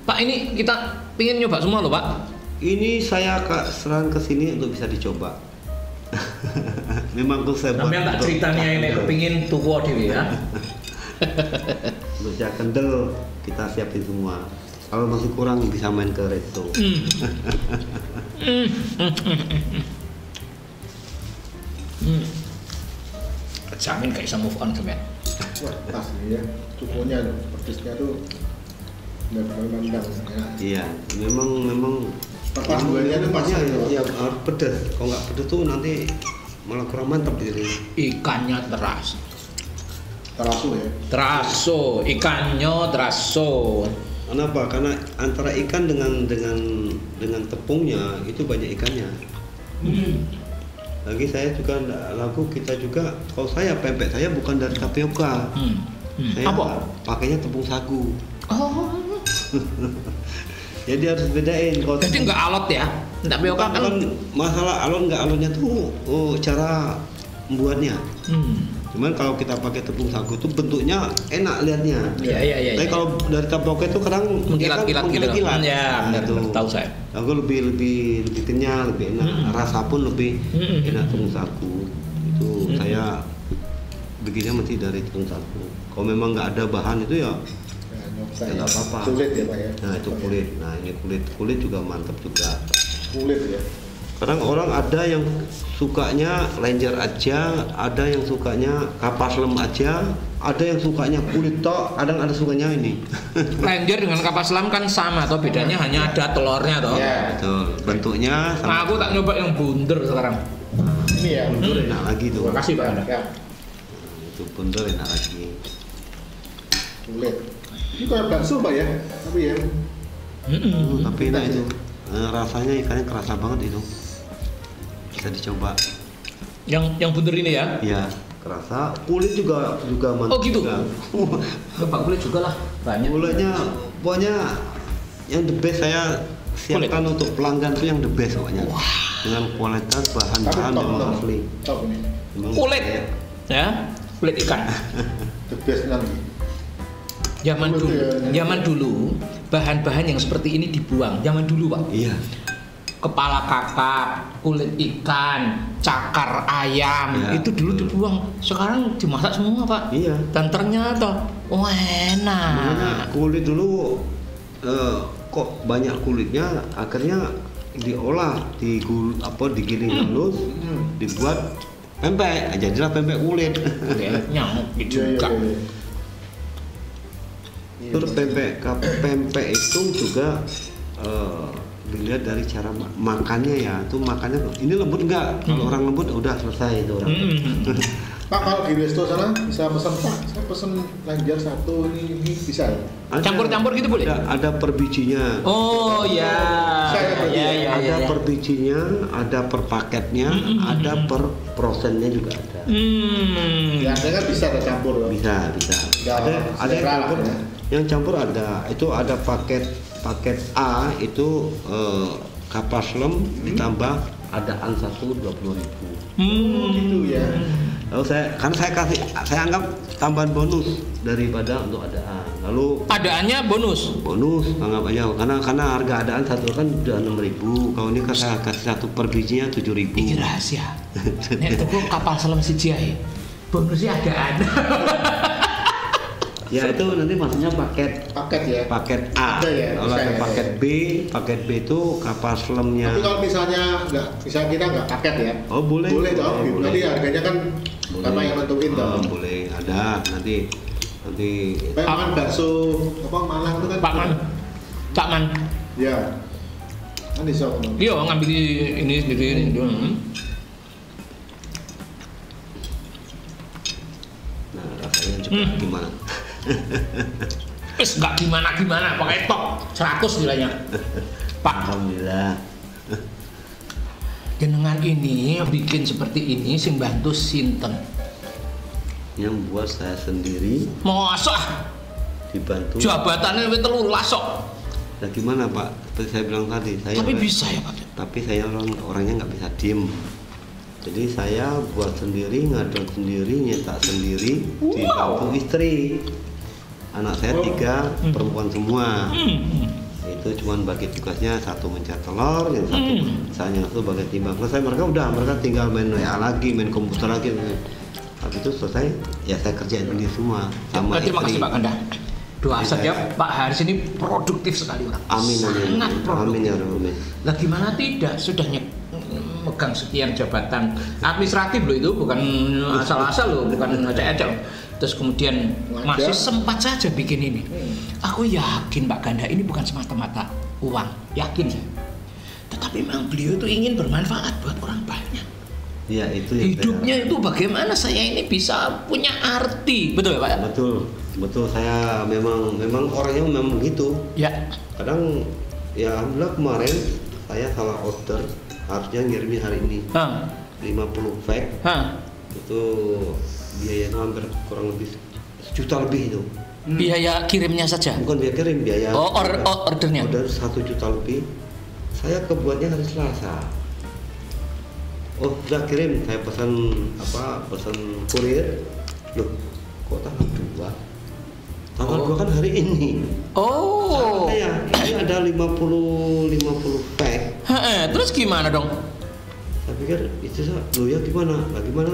S1: Pak, ini kita pingin nyoba semua loh Pak.
S2: Ini saya serang ke sini untuk bisa dicoba. Memang tuh saya buat.
S1: Sampeyan tak ceritanya ini kepingin tuku dhewe ya.
S2: Untuk saya kendel kita siapin semua. Kalau masih kurang bisa main ke resto.
S1: Jamin gak bisa move on sampean.
S3: Wah, pas nih ya. Cukunya pedesnya tuh benar-benar mandang.
S2: Iya, memang
S3: Perpaduannya tuh pas
S2: ya,
S3: gitu.
S2: ya harus pedes. Kalau nggak pedes tuh nanti malah kurang mantap gitu.
S1: Ikannya terasa.
S3: Terasu ya.
S1: Teraso, ikannya teraso.
S2: Kenapa? Karena antara ikan dengan tepungnya itu banyak ikannya. Lagi saya juga kita juga kalau saya pempek saya bukan dari tapioka. Saya
S1: Apa?
S2: pakainya tepung sagu.
S1: Oh.
S2: Jadi harus bedain kalau
S1: Jadi nggak alot ya? Tapioka kan.
S2: Masalah alot nggak alotnya tuh cara membuatnya. Cuman kalau kita pakai tepung sagu itu bentuknya enak lihatnya.
S1: Iya.
S2: Tapi kalau dari tapioka itu kadang
S1: Mengkilat-kilat gitu. Ya, benar,
S2: itu.
S1: tahu saya.
S2: Aku lebih kenyal, lebih enak. Rasa pun lebih enak tepung sagu. Itu saya bikinnya mesti dari tepung sagu. Kalau memang nggak ada bahan itu ya nggak apa-apa.
S3: Kulit ya Pak ya.
S2: Nah itu kulit. Nah ini kulit juga mantap juga.
S3: Kulit ya.
S2: Kadang orang ada yang sukanya lenjer aja, ada yang sukanya kapas lem aja, ada yang sukanya kulit tok, kadang ada sukanya ini.
S1: Lenjer dengan kapas selam kan sama toh, bedanya hanya ada telurnya toh.
S3: Iya.
S2: Betul, bentuknya sama.
S1: Nah, aku tak nyoba yang bunder sekarang.
S3: Ini ya.
S2: Bundur enak lagi tuh.
S1: Terima kasih Pak.
S3: Ya.
S2: Itu bundur enak lagi.
S3: Kulit. Ini kayak bakso Pak ya. Tapi ya.
S2: Tapi enak itu. Rasanya ikannya kerasa banget itu. Bisa dicoba.
S1: Yang bunder ini ya?
S2: Iya, kerasa. Kulit juga mantap.
S1: Oh gitu.
S2: Juga.
S1: Pak kulit juga lah, banyak.
S2: Kulitnya pokoknya yang the best saya siapkan untuk pelanggan itu yang the best pokoknya. Dengan kualitas bahan-bahan
S3: Tapi
S2: memang asli.
S3: Top ini.
S2: Memang
S1: Kulit,
S2: saya-
S1: ya, kulit ikan.
S3: The best nanti.
S1: Zaman dulu bahan-bahan yang seperti ini dibuang. Zaman dulu Pak.
S2: Iya.
S1: Kepala kakap, kulit ikan, cakar ayam,
S2: Ya,
S1: itu dulu dibuang. Sekarang dimasak semua Pak.
S2: Iya.
S1: Dan ternyata, wah
S2: Makanya
S1: enak.
S2: kulit dulu kok banyak kulitnya, akhirnya diolah, digiling halus, dibuat pempek. Jadilah pempek kulit.
S1: Nyamuk
S3: Iya,
S1: juga.
S3: iya.
S2: Terus pempek itu juga dilihat dari cara makannya ya. Itu makannya ini lembut enggak? Kalau orang lembut udah selesai itu orang.
S3: Pak kalau di resto sana bisa pesan Pak, saya pesen lenjer satu ini bisa ya?
S1: Campur-campur gitu boleh?
S2: Ada per bijinya.
S1: Oh ya.
S3: Saya
S1: Ya,
S2: Ada per bijinya, ada per paketnya, ada per prosennya juga ada.
S3: Ya saya kan bisa ada campur loh.
S2: Bisa.
S3: Ya,
S2: Ada yang
S3: selera
S2: campur.
S3: lah ya.
S2: Yang campur ada. Itu ada paket A itu kapas lem ditambah adaan 20.000.
S3: Gitu ya.
S2: Lalu saya anggap tambahan bonus daripada untuk adaan. Lalu
S1: Adaannya bonus.
S2: bonus anggap aja karena harga adaan satu kan udah 6.000. Kalau ini kan saya kasih satu per bijinya 7.000.
S1: Ini rahasia. Nek tuku kapal selam siji ae. Bonusnya adaan.
S2: Ya itu nanti maksudnya paket
S3: Paket ya.
S2: A.
S3: Ada ya,
S2: Kalau
S3: bisa
S2: ada
S3: ya,
S2: paket B itu kapas lemnya.
S3: Tapi kalau misalnya kita nggak paket ya.
S2: Oh boleh.
S3: Boleh toh.
S2: Boleh.
S3: Nanti harganya kan
S2: Boleh.
S3: sama yang nentuin toh.
S2: Boleh ada nanti.
S3: Kayak makan bakso apa Malang itu kan.
S1: Pak Man. Cak Man.
S3: Ya. Kan bisa ngomong.
S1: Iya ngambil ini sendiri ini.
S2: Nah rasanya juga gimana?
S1: Wis enggak gimana-gimana, pakai top 100 nilainya. Pak,
S2: Alhamdulillah.
S1: Jenengan ini bikin seperti ini sing bantu sinten?
S2: Yang buat saya sendiri,
S1: Masa
S2: dibantu.
S1: jabatannya lebih 13 kok.
S2: Nah gimana Pak? Seperti saya bilang tadi,
S1: Tapi bisa ya Pak.
S2: tapi saya orangnya nggak bisa diem. Jadi saya buat sendiri, ngadon sendiri, nyetak sendiri, dibantu istri. Anak saya 3, perempuan semua. Itu cuman bagi tugasnya, satu mencet telur, yang satu misalnya itu bagian timbang. Selesai mereka tinggal main WA lagi, main komputer lagi. Habis itu selesai, ya saya kerjain sendiri semua sama
S1: Terima kasih
S2: istri.
S1: Pak Kanda. Doa saja Pak Haris ini produktif sekali orang.
S2: Amin, amin.
S1: Sangat produktif.
S2: Amin ya Rabbi.
S1: Lah gimana tidak, sudah megang sekian jabatan administratif loh, itu bukan asal-asal loh, bukan acak-acak. Terus kemudian masih sempat saja bikin ini. Aku yakin Pak Ganda ini bukan semata-mata uang, yakin saya. Tetapi memang beliau itu ingin bermanfaat buat orang banyak.
S2: Ya itu yang
S1: Hidupnya itu bagaimana saya ini bisa punya arti, betul ya Pak?
S2: betul saya memang orangnya memang begitu.
S1: Ya.
S2: Kadang ya alhamdulillah kemarin saya salah order, harusnya ngirimnya hari ini 50 pack. Itu biayanya hampir kurang lebih 1 juta lebih itu.
S1: Biaya kirimnya saja?
S2: Bukan biaya kirim, biaya
S1: ordernya?
S2: Order 1 juta lebih. Saya kebuatnya hari Selasa. Oh sudah kirim, saya pesan kurir. Loh kok tanggal 2? Tanggal 2 kan hari ini.
S1: Oh.
S2: Saya ini ada 50 pack.
S1: Terus gimana dong?
S2: Saya pikir itu loh ya gimana?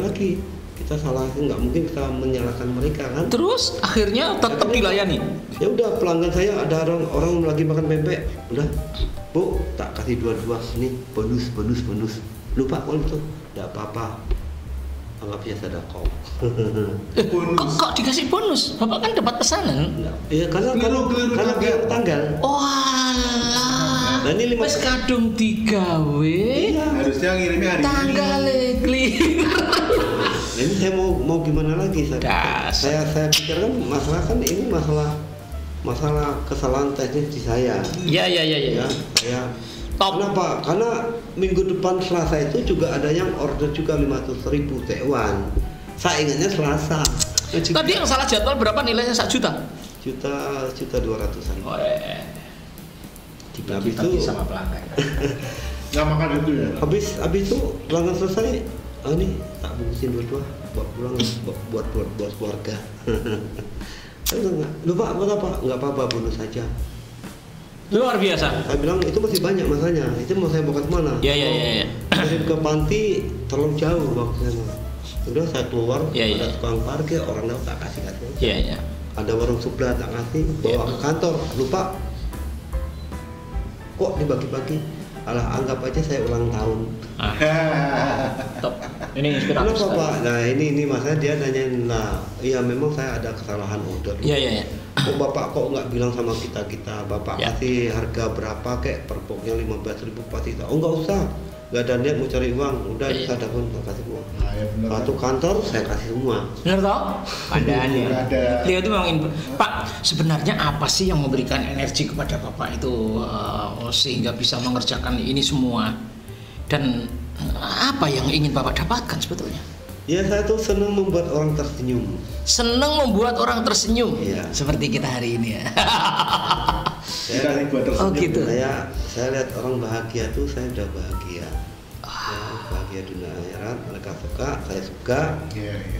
S2: lagi? Kita salah, nggak mungkin kita menyalahkan mereka kan?
S1: Terus akhirnya tetap dilayani.
S2: Ya udah, pelanggan saya ada orang lagi makan pempek, udah Bu tak kasih 2 ini bonus. Lupa kalau itu, tidak apa-apa, anggap ya sedekah.
S1: Kok dikasih bonus? Bapak kan dapat pesanan.
S2: Iya karena tanggal.
S1: Oh alah.
S2: Nah, ini 5
S1: Wes kadung digawe.
S3: Harusnya ngirimnya hari
S1: Tanggal keliru.
S2: Nah, ini saya mau gimana lagi? Saya pikir kan ini masalah kesalahan teknis di saya.
S1: Ya.
S2: Ya.
S1: Top.
S2: Kenapa? Karena minggu depan Selasa itu juga ada yang order juga 500.000 Taiwan. Saya ingatnya Selasa.
S1: Tadi yang salah jadwal berapa nilainya 1 juta?
S2: Juta 200-an. Habis itu
S1: sama pelanggan.
S3: nggak makan itu ya.
S2: Habis itu pelanggan selesai. Ini tak bungkusin dua buat pulang buat keluarga. Lupa apa? Nggak apa-apa, bonus saja.
S1: Luar biasa.
S2: Saya bilang itu masih banyak masanya. Itu mau saya bawa kemana?
S1: Ya.
S2: Kirim ke panti terlalu jauh waktunya. Udah saya keluar, ada tukang parkir, orang lewat tak kasih.
S1: Iya.
S2: Ada warung sebelah tak kasih, bawa ke kantor, lupa. Kok dibagi-bagi? Alah, anggap aja saya ulang tahun.
S1: Top. Ini inspiratif.
S2: Kenapa Pak? Nah ini masalah dia nanyain, iya memang saya ada kesalahan order.
S1: Iya.
S2: Kok Bapak nggak bilang sama kita Bapak kasih harga berapa kek per boxnya 15.000 pasti. Oh nggak usah, nggak ada niat mau cari uang, udah kita dapat kasih uang. Satu kantor saya kasih semua.
S1: Benar toh? Pandaan ya. Beliau itu memang Pak, sebenarnya apa sih yang memberikan energi kepada Bapak itu sehingga bisa mengerjakan ini semua? Dan apa yang ingin Bapak dapatkan sebetulnya?
S2: Ya saya tuh senang membuat orang tersenyum.
S1: Senang membuat orang tersenyum.
S2: Iya.
S1: Seperti kita hari ini ya.
S2: Oh gitu. Saya lihat orang bahagia tuh saya udah bahagia. Bahagia dunia akhirat, mereka suka, saya suka.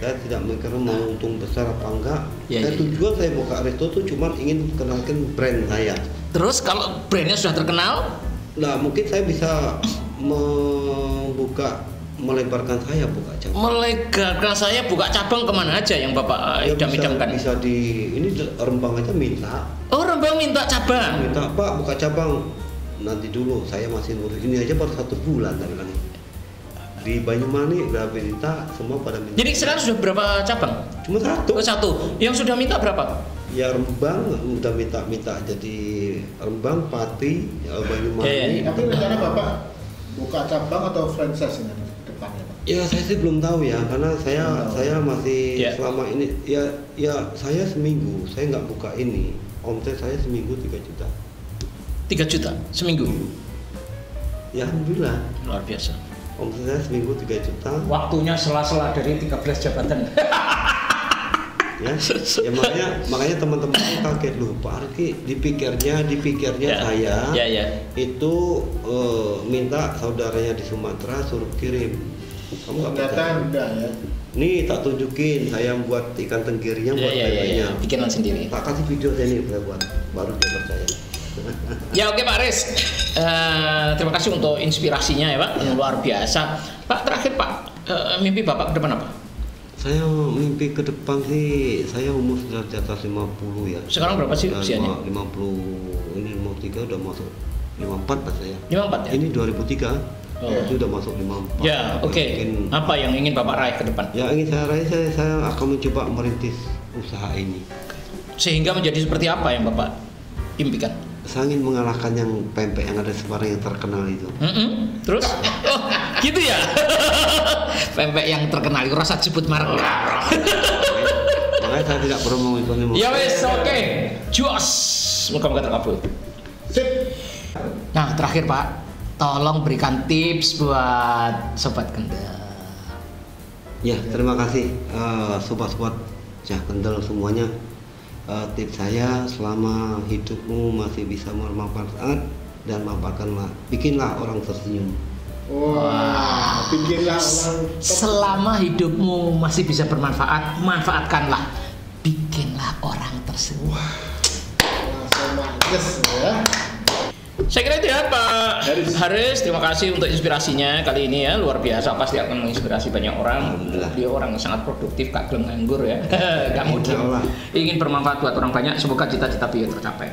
S2: Saya tidak mikir mau untung besar apa enggak. Tujuan saya buka resto tuh cuma ingin kenalkan brand saya.
S1: Terus kalau brandnya sudah terkenal,
S2: mungkin saya bisa melebarkan saya buka cabang.
S1: Melebarkan saya buka cabang kemana aja yang Bapak idam-idamkan?
S2: Bisa di ini Rembang aja minta.
S1: Oh Rembang minta cabang.
S2: Minta Pak buka cabang. Nanti dulu saya masih ngurus ini aja baru 1 bulan tadi bilang. Di Banyumanik udah minta, semua pada minta.
S1: Jadi sekarang sudah berapa cabang?
S2: Cuma 1.
S1: Oh 1. Yang sudah minta berapa?
S2: Ya Rembang udah minta jadi Rembang, Pati, Banyumanik.
S3: Tapi rencana Bapak buka cabang atau franchise ini depannya Pak?
S2: Ya saya sih belum tahu ya, karena saya masih selama ini ya saya seminggu saya nggak buka ini, omset saya seminggu 3 juta.
S1: 3 juta seminggu?
S2: Ya alhamdulillah.
S1: Luar biasa.
S2: Omset saya seminggu 3 juta.
S1: Waktunya sela-sela dari 13 jabatan.
S2: Ya, ya makanya teman-teman kaget loh, Pak Arki dipikirnya saya itu minta saudaranya di Sumatera suruh kirim. Kamu nggak percaya?
S3: Enggak ya.
S2: Nih tak tunjukin saya buat ikan tenggirinya buat
S1: ya. Bikinan sendiri.
S2: Tak kasih video saya nih saya buat, baru dia percaya.
S1: Ya oke Pak Aris, terima kasih untuk inspirasinya ya Pak, yang luar biasa. Pak terakhir Pak, mimpi Bapak ke depan apa?
S2: Saya mimpi ke depan sih, saya umur sudah di atas 50 ya.
S1: Sekarang berapa sih usianya?
S2: 50, ini 53 udah masuk 54 pas saya.
S1: 54 ya?
S2: Ini 2003, itu udah masuk 54.
S1: Ya oke, apa yang ingin Bapak raih ke depan?
S2: Ya ingin saya raih, saya akan mencoba merintis usaha ini.
S1: Sehingga menjadi seperti apa yang Bapak impikan?
S2: Saya ingin mengalahkan yang pempek yang ada di Semarang yang terkenal itu.
S1: Terus? Oh, gitu ya? Pempek yang terkenal itu rasa sebut merek.
S2: Makanya saya tidak perlu mengikutnya.
S1: Ya wes, oke. Jos. Moga-moga terkabul.
S3: Sip.
S1: Nah, terakhir Pak, tolong berikan tips buat Sobat Kendel.
S2: Ya, terima kasih sobat-sobat Cah Kendel semuanya. Tips saya selama hidupmu masih bisa bermanfaat dan manfaatkanlah, bikinlah orang tersenyum.
S3: Wah, bikinlah orang
S1: selama hidupmu masih bisa bermanfaat, manfaatkanlah, bikinlah orang tersenyum.
S3: langsung mantes ya.
S1: Saya kira itu ya Pak Haris, terima kasih untuk inspirasinya kali ini ya, luar biasa, pasti akan menginspirasi banyak orang. Dia orang yang sangat produktif, gak gelem nganggur ya, gak mau diem, ingin bermanfaat buat orang banyak, semoga cita-cita beliau tercapai.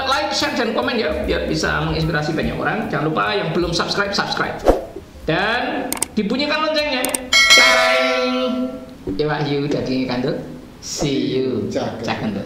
S1: Like, share, dan komen ya, biar bisa menginspirasi banyak orang. Jangan lupa yang belum subscribe, dan dibunyikan loncengnya. Ceng, Ewa Yu dari Kandel, see you, Cah Kendel.